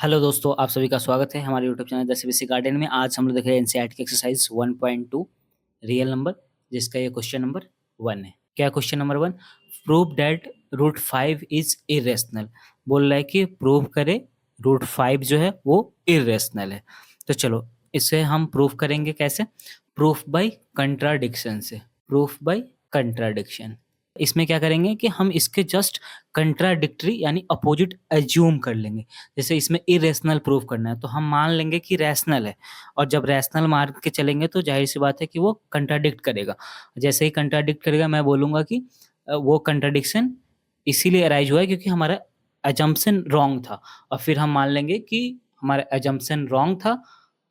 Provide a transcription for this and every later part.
Hello दोस्तों, आप सभी का स्वागत है हमारे YouTube channel the CBSE garden में। आज हम लोग देख रहे हैं एनसीईआरटी की एक्सरसाइज 1.2 रियल नंबर, जिसका ये क्वेश्चन नंबर 1 है। क्या question number 1? Prove that root 5 is irrational. बोल रहा है कि प्रूव करे रूट 5 जो है वो इरेशनल है। तो चलो इसे हम प्रूव करेंगे कैसे? प्रूफ बाय कंट्राडिक्शन से। Proof by contradiction. इसमें क्या करेंगे कि हम इसके जस्ट कंट्राडिक्टरी यानी अपोजिट एज्यूम कर लेंगे। जैसे इसमें इरेशनल प्रूव करना है तो हम मान लेंगे कि रैशनल है, और जब रैशनल मान के चलेंगे तो जाहिर सी बात है कि वो कंट्राडिक्ट करेगा। जैसे ही कंट्राडिक्ट करेगा मैं बोलूँगा कि वो कंट्राडिक्शन इसीलिए अराइज हुआ है क्योंकि हमारा अजम्पशन रॉन्ग था, और फिर हम मान लेंगे कि हमारा अजम्पशन रॉन्ग था,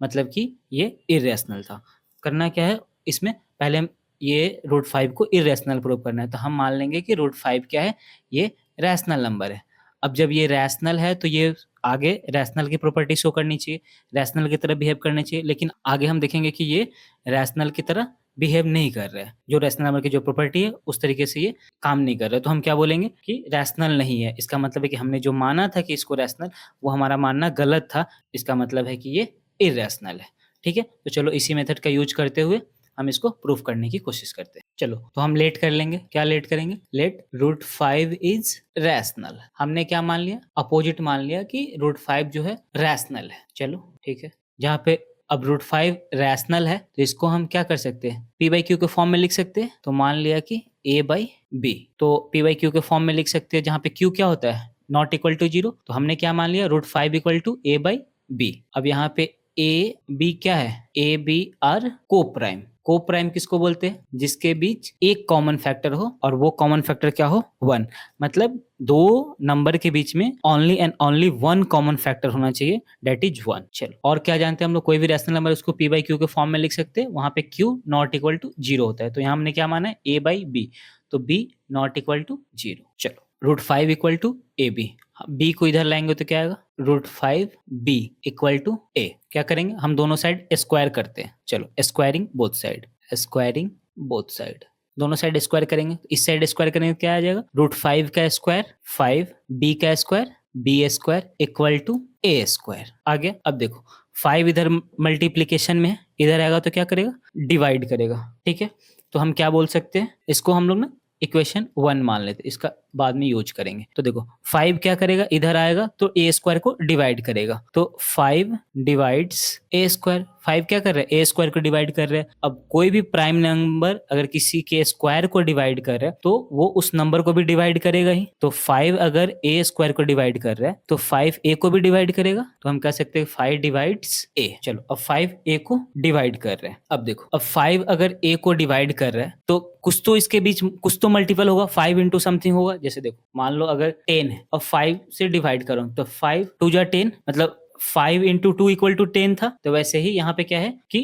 मतलब कि ये इरेशनल था। करना क्या है इसमें, पहले हम ये रूट 5 को इरेशनल प्रूव करना है, तो हम मान लेंगे कि रूट 5 क्या है, ये रैशनल नंबर है। अब जब ये रैशनल है तो ये आगे रैशनल की प्रॉपर्टी शो करनी चाहिए, रैशनल की तरह बिहेव करनी चाहिए, लेकिन आगे हम देखेंगे कि ये रैशनल की तरह बिहेव नहीं कर रहा है। जो रैशनल नंबर की जो प्रॉपर्टी है उस तरीके से ये काम नहीं कर रहा है, तो हम क्या बोलेंगे कि रैशनल नहीं है। इसका मतलब है कि हमने जो माना था कि इसको रैशनल, वो हमारा मानना गलत था। इसका मतलब है कि ये इरेशनल है। ठीक है, तो चलो इसी मेथड का यूज करते हुए हम इसको प्रूफ करने की कोशिश करते हैं। चलो तो हम लेट कर लेंगे। क्या लेट करेंगे? Let root 5 is rational. हमने क्या मान लिया? अपोजिट मान लिया कि रूट 5 जो है रैशनल है। चलो ठीक है, जहाँ पे अब रूट 5 रैशनल है तो इसको हम क्या कर सकते हैं, पी बाई क्यू के फॉर्म में लिख सकते हैं। तो मान लिया कि ए बाई बी, तो पी बाई क्यू के फॉर्म में लिख सकते हैं, जहाँ पे क्यू क्या होता है, नॉट इक्वल टू 0। तो हमने क्या मान लिया, root 5 equal to A by B. अब यहाँ पे ए बी क्या है, A B are coprime. Coprime किसको बोलते हैं? जिसके बीच एक कॉमन फैक्टर हो, और वो कॉमन फैक्टर क्या हो, 1। मतलब दो नंबर के बीच में only and only one common factor होना चाहिए, दैट इज 1। चलो और क्या जानते हैं हम लोग, कोई भी रैशनल नंबर उसको पी बाई क्यू के फॉर्म में लिख सकते हैं। वहां पे क्यू नॉट इक्वल टू 0 होता है, तो यहाँ हमने क्या माना है, ए बाई बी, तो बी नॉट इक्वल टू 0। चलो root 5 equal to A B, B को इधर लाएंगे तो क्या आएगा, root 5 B equal to A. क्या करेंगे हम, दोनों साइड स्क्वायर करते हैं। चलो squaring both side, squaring both side, दोनों साइड स्क्वायर करेंगे। इस साइड स्क्वायर करेंगे क्या आ जाएगा, रूट 5 का स्क्वायर 5, बी का square B square equal to A square. आ गया। अब देखो 5 इधर मल्टीप्लीकेशन में है, इधर आएगा तो क्या करेगा, डिवाइड करेगा। ठीक है, तो हम क्या बोल सकते हैं, इसको हम लोग ना इक्वेशन 1 मान लेते, इसका बाद में यूज करेंगे। तो देखो 5 क्या करेगा, इधर आएगा तो ए स्क्वायर को डिवाइड करेगा, तो 5 डिवाइड्स ए स्क्वायर। 5 क्या कर रहा है, ए स्क्वायर को डिवाइड कर रहा है। अब कोई भी प्राइम नंबर अगर किसी के स्क्वायर को डिवाइड कर रहा है तो वो उस नंबर को भी डिवाइड करेगा ही। तो 5 अगर ए स्क्वायर को डिवाइड कर रहा है तो 5 ए को भी डिवाइड करेगा, तो हम कह सकते हैं 5 डिवाइड्स ए। चलो अब 5 ए को डिवाइड कर रहे हैं। अब देखो अब 5 अगर ए को डिवाइड कर रहा है तो कुछ तो इसके बीच कुछ तो मल्टीपल होगा, 5 इंटू समथिंग होगा। जैसे देखो मान लो अगर 10 है और 5 से डिवाइड करो तो 5 टू जा 10, मतलब 5 इंटू 2 इक्वल टू 10 था। तो वैसे ही यहाँ पे क्या है कि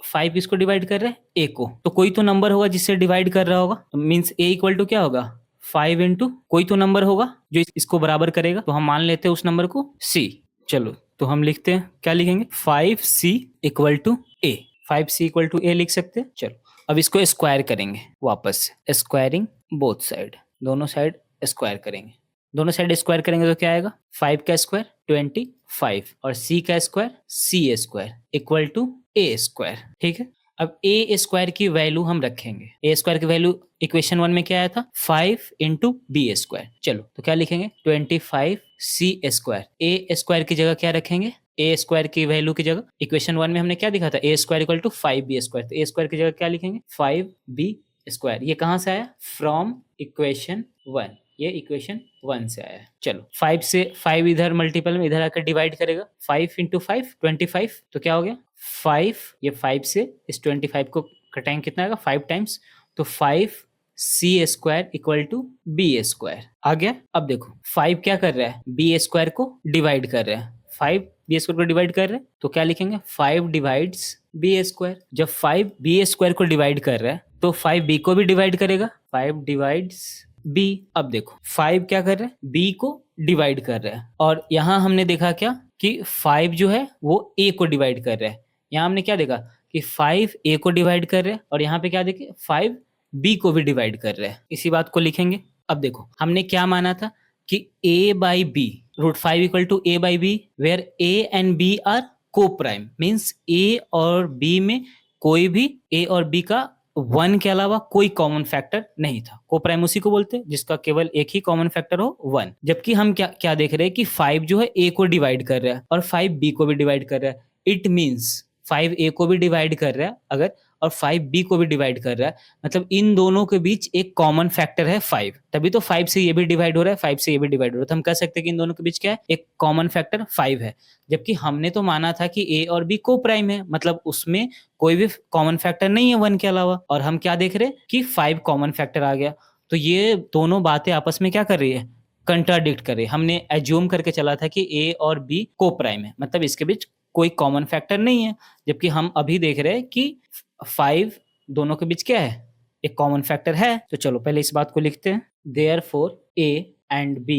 5 इसको डिवाइड कर रहा है ए को, तो कोई तो नंबर होगा जिससे डिवाइड कर रहा होगा, तो मीन्स ए इक्वल टू क्या होगा, 5 इंटू कोई तो नंबर होगा जो इसको बराबर करेगा। तो हम मान लेते हैं उस नंबर को सी। चलो तो हम लिखते हैं, क्या लिखेंगे, 5c equal to A. 5c equal to A लिख सकते हैं। चलो अब इसको स्क्वायर करेंगे वापस, स्क्वायरिंग बोथ साइड, दोनों साइड स्क्वायर करेंगे। दोनों साइड स्क्वायर करेंगे तो क्या आएगा, 5 का स्क्वायर 25 और c का square C square equal to A square. ठीक है, अब ए स्क्वायर की वैल्यू हम रखेंगे। ए स्क्वायर की वैल्यू इक्वेशन 1 में क्या आया था, 5 इंटू बी स्क्वायर। चलो तो क्या लिखेंगे, 25 सी स्क्वायर। ए स्क्वायर की जगह क्या रखेंगे, ए स्क्वायर की वैल्यू की जगह इक्वेशन 1 में हमने क्या दिखा था, A square equal to 5b square. तो ए स्क्वायर की जगह क्या लिखेंगे, 5b स्क्वायर। ये कहाँ से आया, फ्रॉम इक्वेशन 1, ये इक्वेशन 1 से आया है। चलो 5 से 5 इधर मल्टीपल में इधर आकर डिवाइड करेगा, 5 इंटू 5 25, तो क्या हो गया 5, ये 5 से इस 25 को कटाएंगे कितना आएगा, 5 टाइम्स, तो 5 C square equal to B square आ गया। अब देखो 5 क्या कर रहा है, बी स्क्वायर को डिवाइड कर रहा है, 5 बी स्क्वायर को डिवाइड कर रहे हैं तो क्या लिखेंगे, 5 डिवाइड्स बी स्क्वायर। जब 5 बी स्क्वायर को डिवाइड कर रहा है तो 5 बी को भी डिवाइड करेगा, 5 डिवाइड्स बी। अब देखो 5 क्या कर रहा है, बी को डिवाइड कर रहा है, और यहां हमने देखा क्या कि 5 जो है वो ए को डिवाइड कर रहा है। यहाँ हमने क्या देखा कि 5 ए को डिवाइड कर रहे हैं, और यहाँ पे क्या देखे 5 बी को भी डिवाइड कर रहे हैं। इसी बात को लिखेंगे। अब देखो हमने क्या माना था कि a by b, root 5 equal to a by b, where a and b are coprime, means a और b में कोई भी a और b का 1 के अलावा कोई कॉमन फैक्टर नहीं था। को प्राइम उसी को बोलते हैं जिसका केवल एक ही कॉमन फैक्टर हो 1। जबकि हम क्या क्या देख रहे हैं कि 5 जो है a को डिवाइड कर रहा है और 5 b को भी डिवाइड कर रहा है। इट मीन्स 5 a को भी डिवाइड कर रहा है अगर, और 5 b को भी डिवाइड कर रहा है, मतलब इन दोनों के बीच एक कॉमन फैक्टर है 5, तभी तो 5 से ये भी डिवाइड हो रहा है, 5 से ये भी डिवाइड हो रहा है। तो हम कह सकते हैं कि इन दोनों के बीच क्या है, एक कॉमन फैक्टर 5 है। जबकि हमने तो माना था कि a और b को प्राइम है, मतलब उसमें कोई भी कॉमन फैक्टर नहीं है 1 के अलावा, और हम क्या देख रहे हैं कि 5 कॉमन फैक्टर आ गया। तो ये दोनों बातें आपस में क्या कर रही है, कंट्राडिक्ट कर रही है। हमने एज्यूम करके चला था कि a और b को प्राइम है, मतलब इसके बीच कोई कॉमन फैक्टर नहीं है, जबकि हम अभी देख रहे हैं कि 5 दोनों के बीच क्या है, एक कॉमन फैक्टर है। तो चलो पहले इस बात को लिखते हैं। Therefore a and b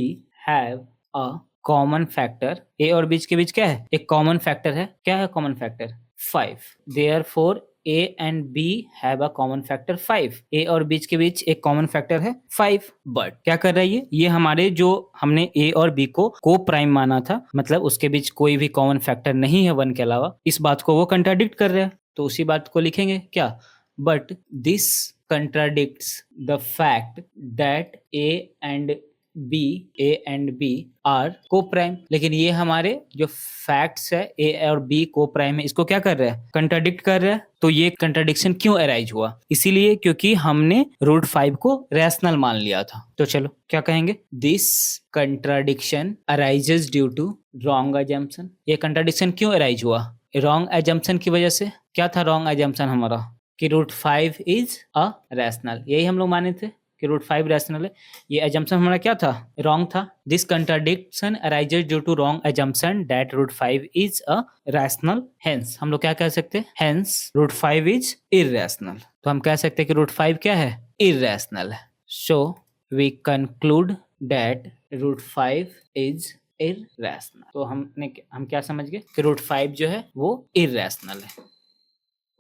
have a common factor. a और b के बीच क्या है, एक कॉमन फैक्टर है। क्या है common factor, 5। Therefore a and b have a common factor 5। a और b के बीच एक कॉमन फैक्टर है 5। बट क्या कर रहा है ये हमारे जो हमने a और b को प्राइम माना था, मतलब उसके बीच कोई भी कॉमन फैक्टर नहीं है 1 के अलावा, इस बात को वो कंट्राडिक्ट कर रहा है। तो उसी बात को लिखेंगे क्या, but this contradicts the fact that a and b are coprime. लेकिन ये हमारे जो फैक्ट्स है a और b को प्राइम है, इसको क्या कर रहा है, कंट्राडिक्ट कर रहा है। तो ये कंट्राडिक्शन क्यों अराइज हुआ, इसीलिए क्योंकि हमने रूट 5 को रैशनल मान लिया था। तो चलो क्या कहेंगे, this contradiction arises due to wrong assumption. ये कंट्राडिक्शन क्यों अराइज हुआ, रॉन्ग अजम्पशन की वजह से। क्या था रॉन्ग अजम्पशन हमारा, कि रूट 5 इज अ रैशनल, यही हम लोग माने थे कि रूट 5 रैशनल है। ये अजम्पशन हमारा क्या था, रॉन्ग था। This contradiction arises due to wrong assumption that root 5 is a rational. Hence हम लोग क्या कह सकते हैं, हेंस रूट 5 इज इररेशनल। तो हम कह सकते हैं कि रूट 5 क्या है, इररेशनल है। So we conclude that root 5 is irrational. तो हम क्या समझ गए कि रूट 5 जो है वो इररेशनल है।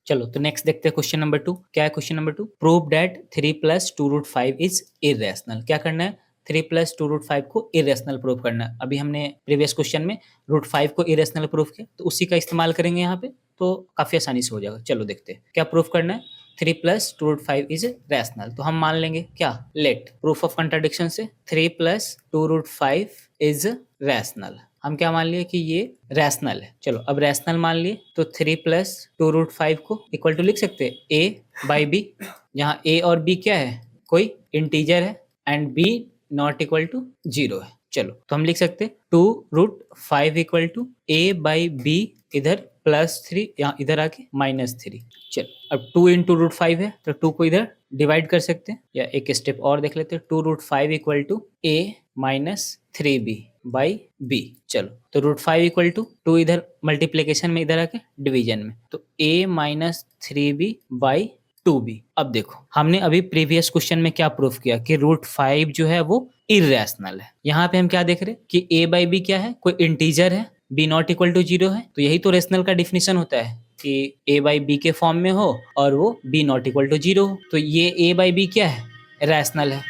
चलो तो नेक्स्ट देखते हैं क्वेश्चन नंबर 2। क्या है question number 2, prove that 3 + 2 root 5 is irrational. क्या करना है, 3 + 2 रूट 5 को इररेशनल प्रूव करना है। अभी हमने प्रीवियस क्वेश्चन में रूट 5 को इररेशनल प्रूव किया, तो उसी का इस्तेमाल करेंगे यहाँ पे, तो काफी आसानी से हो जाएगा। चलो देखते हैं क्या प्रूफ करना है। 3 + 2 रूट 5 इज रैशनल, तो हम मान लेंगे क्या, लेट प्रूफ ऑफ कंट्राडिक्शन से 3 + 2 रूट 5 इज रैशनल। हम क्या मान लिए कि ये रैशनल है। चलो अब रैशनल मान लिए, तो 3 + 2 रूट 5 को इक्वल टू लिख सकते हैं a बाई बी, जहाँ a और b क्या है, कोई इंटीजर है, and b not equal to 0 है। चलो तो हम लिख सकते हैं 2 root 5 equal to a by B, इधर +3, यहाँ इधर आके -3। चलो अब 2 इंटू रूट 5 है, तो 2 को इधर डिवाइड कर सकते हैं, या एक स्टेप और देख लेते हैं। 2 root 5 equal to a -3b by B. चलो तो रूट 5 इक्वल टू 2 इधर मल्टीप्लीकेशन में, इधर आके डिवीजन में, तो a -3b बाई 2b। अब देखो हमने अभी प्रीवियस क्वेश्चन में क्या प्रूफ किया कि रूट 5 जो है वो इररेशनल है। यहाँ पे हम क्या देख रहे हैं कि a बाई बी क्या है, कोई इंटीजर है, b नॉट इक्वल टू 0 है। तो यही तो रेशनल का डिफिनेशन होता है कि a बाई बी के फॉर्म में हो और वो b नॉट इक्वल टू 0 हो। तो ये a बाई बी क्या है, रैशनल है।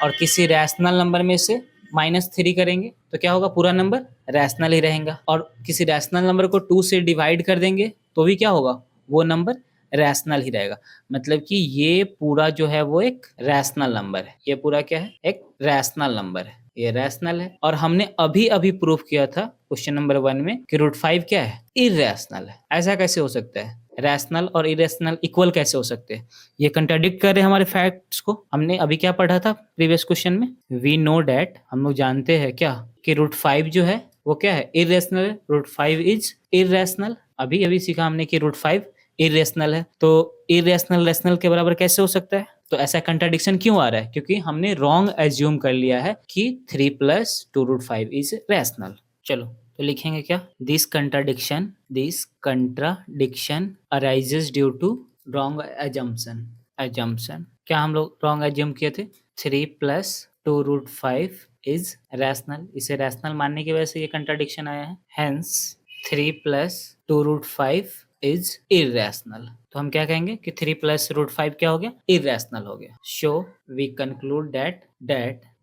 और किसी रैशनल नंबर में से -3 करेंगे तो क्या होगा, पूरा नंबर रैशनल ही रहेगा। और किसी रैशनल नंबर को 2 से डिवाइड कर देंगे तो भी क्या होगा, वो नंबर रैशनल ही रहेगा। मतलब कि ये पूरा जो है वो एक रैशनल नंबर है, ये पूरा क्या है, एक रैशनल नंबर है, ये रैशनल है। और हमने अभी अभी प्रूफ किया था क्वेश्चन नंबर 1 में कि रूट 5 क्या है, इररेशनल है। ऐसा कैसे हो सकता है, रैशनल और इरेशनल इक्वल कैसे हो सकते हैं, ये कंट्राडिक्ट कर रहे हैं हमारे फैक्ट्स को। हमने अभी क्या पढ़ा था प्रीवियस क्वेश्चन में, वी नो डैट, हम लोग जानते हैं क्या, कि रूट 5 जो है वो क्या है, इरेशनल है। रूट 5 इज इररेशनल, अभी अभी सीखा हमने कि रूट 5 इरेशनल है। तो इरेशनल रैशनल के बराबर कैसे हो सकता है, तो ऐसा कंट्राडिक्शन क्यों आ रहा है, क्योंकि हमने रॉन्ग एज्यूम कर लिया है कि 3 + 2 रूट 5 इज रैशनल। चलो तो लिखेंगे क्या, this contradiction arises due to wrong assumption. क्या हम लोग रॉन्ग एज्यूम किए थे, 3 + 2 रूट 5 इज रैशनल, इसे रैशनल मानने की वजह से ये कंट्राडिक्शन आया है। Hence 3 + 2 root 5 is irrational. तो हम क्या कहेंगे कि 3 + रूट 5 क्या हो गया, इररेशनल हो गया। So we conclude that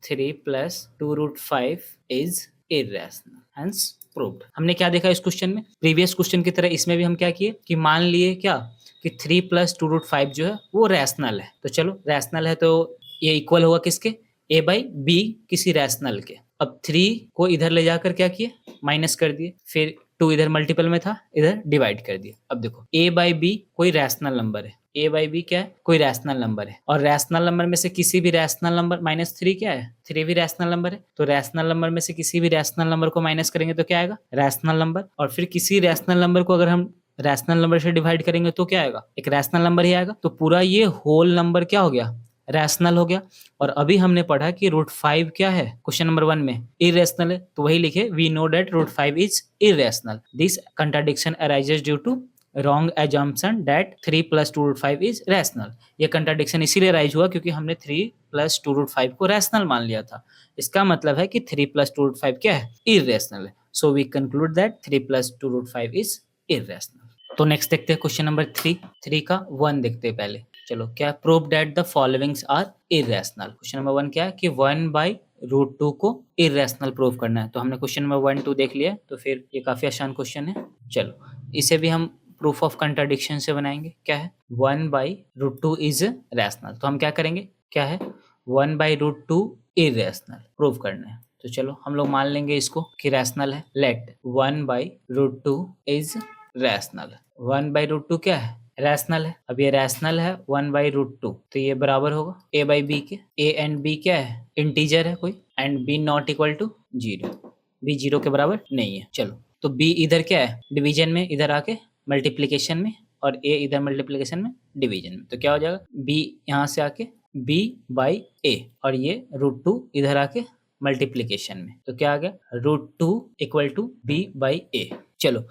3 plus 2√5 is irrational, hence proved. हमने क्या देखा इस क्वेश्चन में, प्रीवियस क्वेश्चन की तरह इसमें भी हम क्या किए कि मान लिए क्या कि 3 प्लस 2√5 जो है वो रैशनल है। तो चलो रैशनल है तो ये इक्वल होगा किसके, a बाई बी किसी रैशनल के। अब 3 को इधर ले जाकर क्या किए, माइनस कर दिए, फिर 2 इधर मल्टीपल में था, इधर डिवाइड कर दिए। अब देखो a बाई बी कोई रैशनल नंबर है, a बाई बी क्या है, कोई रैशनल नंबर है, और रैशनल नंबर में से किसी भी रैशनल नंबर -3 क्या है, 3 भी रैशनल नंबर है। तो रैशनल नंबर में से किसी भी रैशनल नंबर को माइनस करेंगे तो क्या आएगा, रैशनल नंबर। और फिर किसी रैशनल नंबर को अगर हम रैशनल नंबर से डिवाइड करेंगे तो क्या आएगा, एक रैशनल नंबर ही आएगा। तो पूरा ये होल नंबर क्या हो गया, रैशनल हो गया। और अभी हमने पढ़ा कि √5 क्या है, क्वेश्चन नंबर 1 में इरेशनल है, तो वही लिखे we know that √5 is irrational. This contradiction arises due to wrong assumption that 3 plus 2√5 is rational. ये कंट्राडिक्शन इसीलिए राइज हुआ क्योंकि हमने 3 प्लस 2√5 को रैशनल मान लिया था। इसका मतलब है कि 3 प्लस 2√5 क्या है, इरेशनल है। So we conclude that 3 plus 2√5 is irrational. तो नेक्स्ट देखते हैं क्वेश्चन नंबर 3 का 1 देखते हैं पहले। चलो क्या, prove that the followings are irrational. Question number 1 क्या है कि 1/√2 को इरेशनल प्रूव करना है। तो हमने क्वेश्चन नंबर 1, 2 देख लिया, तो फिर ये काफी आसान क्वेश्चन है। चलो इसे भी हम प्रूफ ऑफ कंट्राडिक्शन से बनाएंगे। क्या है, 1/√2 इज रैशनल, तो हम क्या करेंगे, क्या है 1/√2 इरेशनल प्रूव करना है। तो चलो हम लोग मान लेंगे इसको कि रैशनल है। Late 1/√2 is rational. 1/√2 क्या है, रैशनल है। अब ये रैशनल है 1/√2, तो ये बराबर होगा a बाई बी के। a एंड b क्या है, इंटीजर है कोई, and b not equal to 0, b 0 के बराबर नहीं है। चलो तो b इधर क्या है, डिवीजन में, इधर आके मल्टीप्लीकेशन में, और a इधर मल्टीप्लीकेशन में, डिवीजन में। तो क्या हो जाएगा, b यहाँ से आके b बाई a, और ये √2 इधर आके मल्टीप्लीकेशन में। तो क्या आ गया, √2 equal to b by a। चलो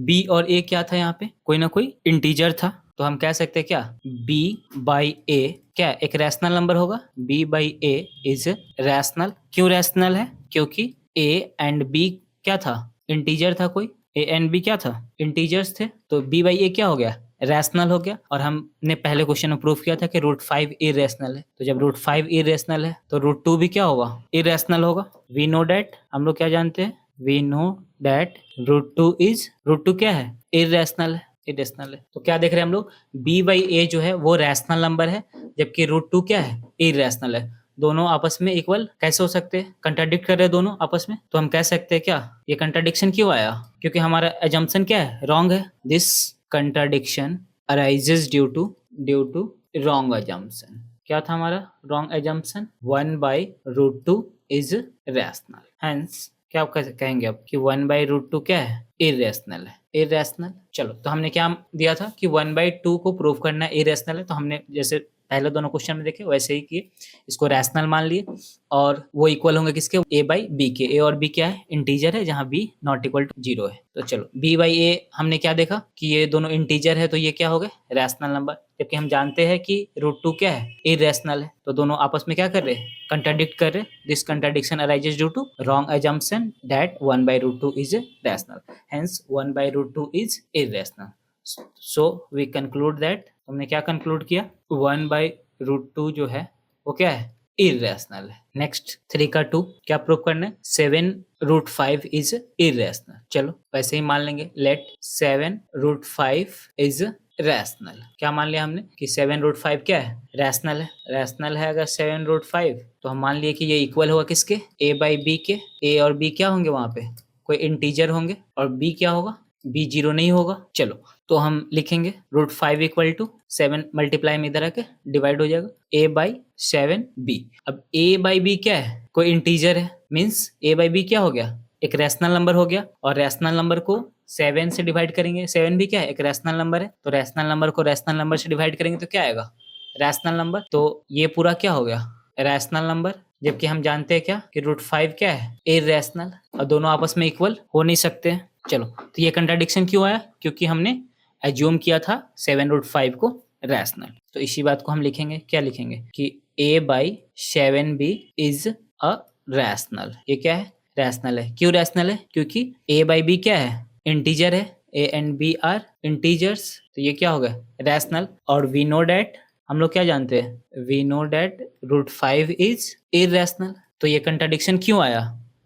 b और a क्या था, यहाँ पे कोई ना कोई इंटीजर था, तो हम कह सकते हैं क्या, b बाई a क्या एक रैशनल नंबर होगा। b by a is rational. क्यों रैशनल है, क्योंकि a एंड b क्या था, इंटीजर था कोई, a एंड b क्या था, इंटीजर्स थे। तो b बाई a क्या हो गया, रैशनल हो गया। और हमने पहले क्वेश्चन में प्रूफ किया था कि √5 इरेशनल है। तो जब √5 इरेशनल है तो √2 भी क्या होगा, इरेशनल होगा। वी नो दैट, हम लोग क्या जानते हैं, वी नो दैट √2 क्या है, इरेशनल है, इरेशनल है। तो क्या देख रहे हैं हम लोग, b बाई a जो है वो रैशनल नंबर है, जबकि √2 क्या है, इरेशनल है। दोनों आपस में इक्वल कैसे हो सकते हैं, कंट्राडिक्ट कर रहे हैं दोनों आपस में। तो हम कह सकते हैं क्या, ये कंट्राडिक्शन क्यों आया, क्योंकि हमारा एजम्पशन क्या है, रॉन्ग है। This contradiction arises due to wrong assumption. क्या था हमारा wrong assumption, 1/√2 is rational. Hence क्या आप कहेंगे अब कि 1/√2 क्या है, इरेशनल है, इरेशनल। चलो तो हमने क्या दिया था कि 1/2 को प्रूव करना है इरेशनल है। तो हमने जैसे पहले दोनों क्वेश्चन में देखे वैसे ही किए, इसको रैशनल मान लिए, और वो इक्वल होंगे किसके, a बाई बी के। a और b क्या है, इंटीजर है, जहाँ b नॉट इक्वल टू 0 है। तो चलो b बाई a हमने क्या देखा कि ये दोनों इंटीजर है, तो ये क्या हो गए, रैशनल नंबर। जबकि हम जानते हैं कि √2 क्या है, इरेशनल है। तो दोनों आपस में क्या कर रहे हैं, कंट्राडिक्ट कर रहे हैं। This contradiction arises due to wrong assumption that 1/√2 is rational, hence 1/√2 is irrational. So we conclude that, हमने क्या कंक्लूड किया, 1/√2 जो है वो क्या है, इरेशनल है। नेक्स्ट 3 का 2 क्या प्रूव करना है, 7√5 इज इरेशनल। चलो वैसे ही मान लेंगे, लेट 7√5 इज रैशनल। क्या मान लिया हमने कि 7√5 क्या है, रैशनल है। रैशनल है अगर 7√5, तो हम मान लिए कि ये इक्वल होगा किसके, a बाई बी के। a और b क्या होंगे, वहां पे कोई इंटीजर होंगे, और b क्या होगा, b 0 नहीं होगा। चलो तो हम लिखेंगे √5 इक्वल टू 7 मल्टीप्लाई में इधर आके डिवाइड हो जाएगा a बाई 7b। अब a बाई b क्या है, कोई इंटीजर है, मीन्स a बाई b क्या हो गया, एक रैशनल नंबर हो गया। और रैशनल नंबर को 7 से डिवाइड करेंगे, 7 भी क्या है, एक रैशनल नंबर है। तो रैशनल नंबर को रैशनल नंबर से डिवाइड करेंगे तो क्या आएगा, रैशनल नंबर। तो ये पूरा क्या हो गया, रैशनल नंबर। जबकि हम जानते हैं क्या कि √5 क्या है, इरेशनल, और दोनों आपस में इक्वल हो नहीं सकते। चलो तो ये कंट्राडिक्शन क्यों आया, क्योंकि हमने एज्यूम किया था 7√5 को रैशनल। तो इसी बात को हम लिखेंगे, क्या लिखेंगे कि a by 7b is a rational. ये क्या है, रैशनल है। क्यों रैशनल है, क्योंकि a बाई b क्या है, इंटीजर है, a and b are integers. तो ये क्या होगा, रैशनल। और वी नो डैट, हम लोग क्या जानते हैं, we know that √5 is irrational. तो ये कंट्राडिक्शन क्यों आया?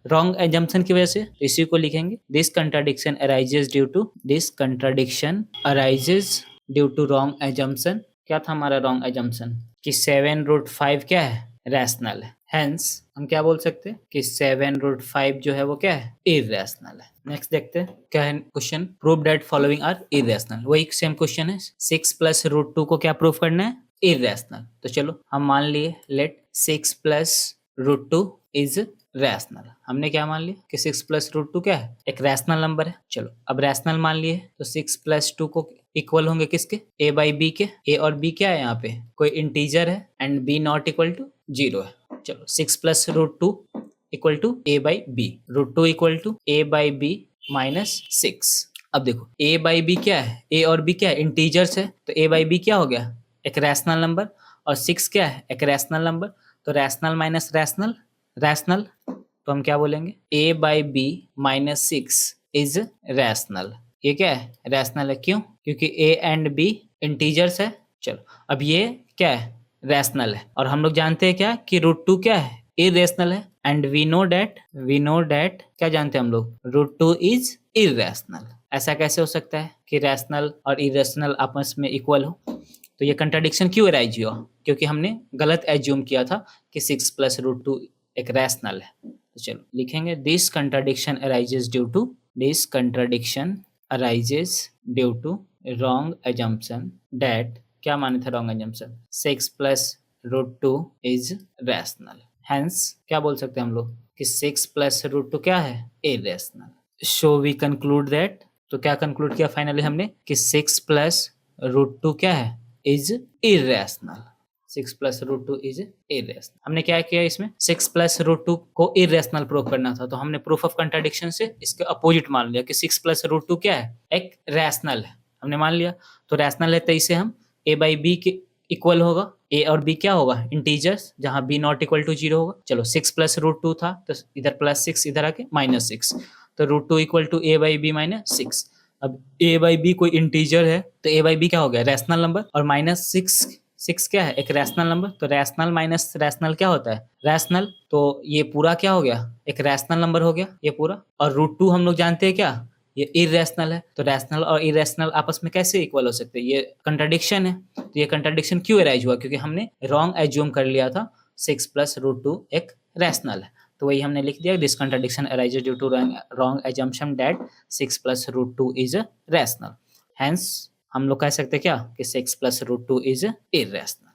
रॉन्ग एजम्पशन की वजह से। इसी को लिखेंगे this contradiction arises due to wrong assumption. क्या था हमारा रॉन्ग एजम्पशन? कि 7√5 क्या है? रैशनल है। हेंस हम क्या बोल सकते हैं कि 7√5 जो है वो क्या है? इररेशनल है। नेक्स्ट देखते हैं क्या है question. Prove that following are irrational. वही सेम क्वेश्चन है। 6 + √2 को क्या प्रूव करना है? इररेशनल। तो चलो हम मान लिए लेट 6 + √2 इज रैशनल। हमने क्या मान लिया कि 6 + √2 क्या है? एक रैशनल नंबर है। चलो अब रैशनल मान लिए तो 6 + 2 को इक्वल होंगे किसके? a/b के। a और b क्या है? यहाँ पे कोई इंटीजर है and b not equal to 0 है। चलो 6 + √2 equal to a/b। √2 equal to a/b - 6। अब देखो a/b क्या है? a और b क्या है? इंटीजर्स है। तो a/b क्या हो गया? एक रैशनल नंबर। और 6 क्या है? एक रैशनल नंबर। तो रैशनल माइनस रैशनल, रैशनल। तो हम क्या बोलेंगे? a/b - 6 is rational. ये क्या है? रैशनल है। क्यों? क्योंकि a एंड b इंटीजर्स है। चलो अब ये क्या है? रैशनल है। और हम लोग जानते हैं क्या कि √2 क्या है? इररेशनल है। एंड वी नो डैट क्या जानते हैं हम लोग? √2 इज इररेशनल। ऐसा कैसे हो सकता है कि रैशनल और इररेशनल आपस में इक्वल हो? तो ये कंट्राडिक्शन क्यों अराइज हुआ? क्योंकि हमने गलत एज्यूम किया था कि 6 + √2 एक रैशनल है। तो चलो लिखेंगे this contradiction arises due to wrong assumption that. क्या माने थे wrong assumption? 6 + √2 is rational. Hence क्या बोल सकते हैं हम लोग कि 6 + √2 क्या है? Irrational. So we conclude that. तो क्या कंक्लूड किया फाइनली हमने कि 6 + √2 क्या है? Is irrational. 6 + √2 is irrational. हमने क्या किया इसमें? 6 + √2 को इररेशनल प्रूव करना था। तो हमने प्रूफ ऑफ कंट्राडिक्शन से इसके अपोजिट मान लिया कि 6 + √2 क्या है? एक रैशनल है। हमने मान लिया। तो रैशनल है तो इसे हम a/b के इक्वल होगा। a और b क्या होगा? इंटीजर्स, जहां b नॉट इक्वल टू 0 होगा। चलो 6 + √2 था तो इधर +6 इधर आके -6। तो √2 इक्वल टू a/b - 6। अब a/b कोई इंटीजर है तो a/b क्या हो गया? Rational number. और -6 क्या है? एक रैशनल नंबर। तो रैशनल माइनस रैशनल क्या होता है? रैशनल। तो ये पूरा क्या हो गया? एक रैशनल नंबर हो गया ये पूरा। और √2 हम लोग जानते हैं क्या? ये इररेशनल है। तो रैशनल और इररेशनल आपस में कैसे इक्वल हो सकते हैं? ये कंट्राडिक्शन है। तो ये कंट्राडिक्शन क्यों अराइज हुआ? क्योंकि हमने रॉन्ग एज्यूम कर लिया था 6 + √2 एक रैशनल है। तो वही हमने लिख दिया this contradiction arises due to wrong assumption that 6 + √2 is rational. Hence हम लोग कह सकते हैं क्या कि 6 + √2 इज इररेशनल।